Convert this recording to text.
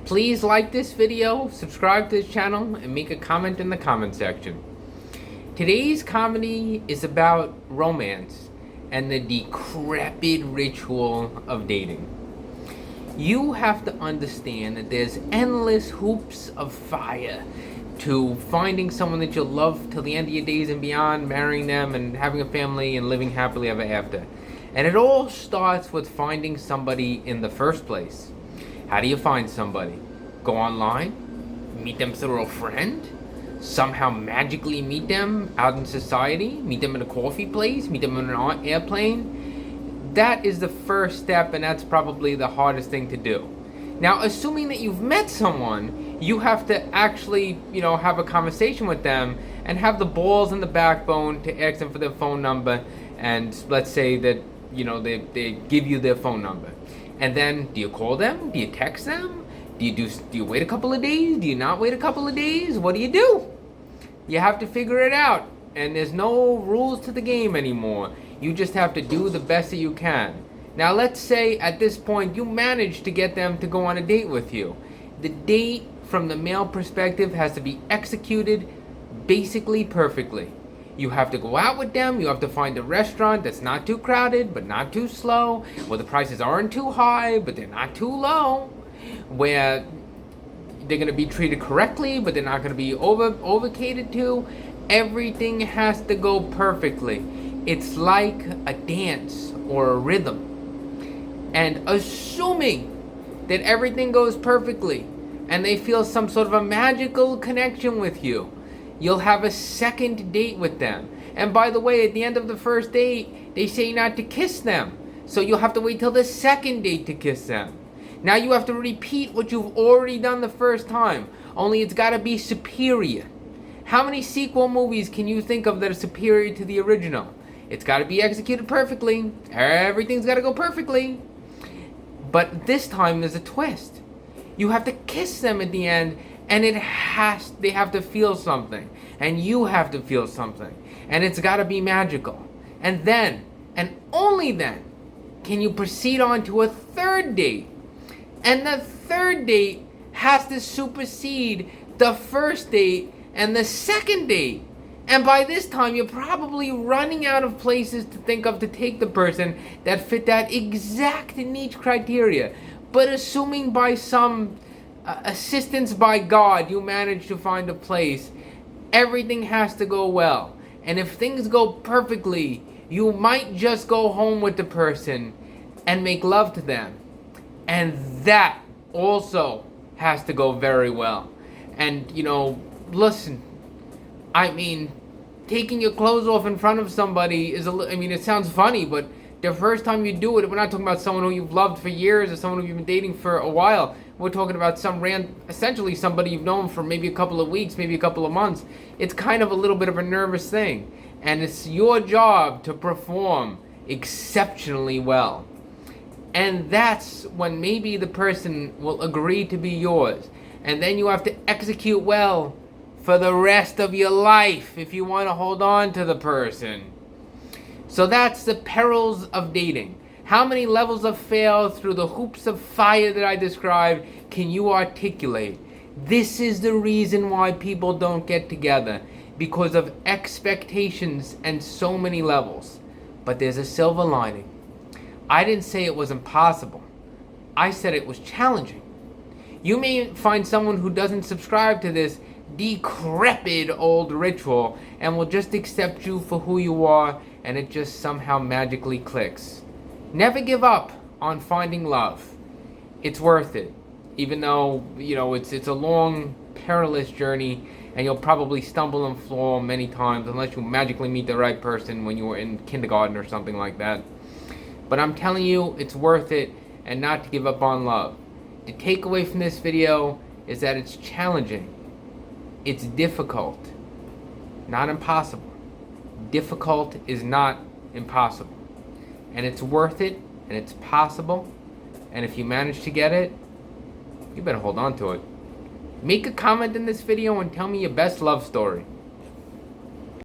Please like this video, subscribe to this channel, and make a comment in the comment section. Today's comedy is about romance and the decrepit ritual of dating. You have to understand that there's endless hoops of fire to finding someone that you'll love till the end of your days and beyond, marrying them and having a family and living happily ever after. And it all starts with finding somebody in the first place. How do you find somebody? Go online? Meet them through a friend? Somehow magically meet them out in society? Meet them in a coffee place? Meet them in an airplane? That is the first step, and that's probably the hardest thing to do. Now, assuming that you've met someone, you have to actually, have a conversation with them and have the balls and the backbone to ask them for their phone number. And let's say that, they give you their phone number. And then, do you call them? Do you text them? Do you wait a couple of days? Do you not wait a couple of days? What do? You have to figure it out. And there's no rules to the game anymore. You just have to do the best that you can. Now, let's say at this point you manage to get them to go on a date with you. The date from the male perspective has to be executed basically perfectly. You have to go out with them, you have to find a restaurant that's not too crowded, but not too slow, where the prices aren't too high, but they're not too low, where they're going to be treated correctly, but they're not going to be over-catered to. Everything has to go perfectly. It's like a dance or a rhythm. And assuming that everything goes perfectly, and they feel some sort of a magical connection with you, you'll have a second date with them. And by the way, at the end of the first date, they say not to kiss them. So you'll have to wait till the second date to kiss them. Now you have to repeat what you've already done the first time, only it's got to be superior. How many sequel movies can you think of that are superior to the original? It's got to be executed perfectly. Everything's got to go perfectly. But this time there's a twist. You have to kiss them at the end, and they have to feel something, and you have to feel something, and it's got to be magical. And then, and only then, can you proceed on to a third date. And the third date has to supersede the first date and the second date. And by this time, you're probably running out of places to think of to take the person that fit that exact niche criteria. But assuming by some assistance by God, you manage to find a place, everything has to go well. And if things go perfectly, you might just go home with the person and make love to them. And that also has to go very well. And, listen, taking your clothes off in front of somebody it sounds funny, but the first time you do it, we're not talking about someone who you've loved for years or someone who you've been dating for a while. We're talking about essentially somebody you've known for maybe a couple of weeks, maybe a couple of months. It's kind of a little bit of a nervous thing. And it's your job to perform exceptionally well. And that's when maybe the person will agree to be yours. And then you have to execute well for the rest of your life if you want to hold on to the person. So that's the perils of dating. How many levels of fail through the hoops of fire that I described can you articulate? This is the reason why people don't get together, because of expectations and so many levels. But there's a silver lining. I didn't say it was impossible. I said it was challenging. You may find someone who doesn't subscribe to this decrepit old ritual and will just accept you for who you are, and it just somehow magically clicks. Never give up on finding love. It's worth it. Even though, it's a long, perilous journey, and you'll probably stumble and fall many times unless you magically meet the right person when you were in kindergarten or something like that. But I'm telling you, it's worth it, and not to give up on love. The takeaway from this video is that it's challenging. It's difficult. Not impossible. Difficult is not impossible. And it's worth it, and it's possible. And if you manage to get it, you better hold on to it. Make a comment in this video and tell me your best love story.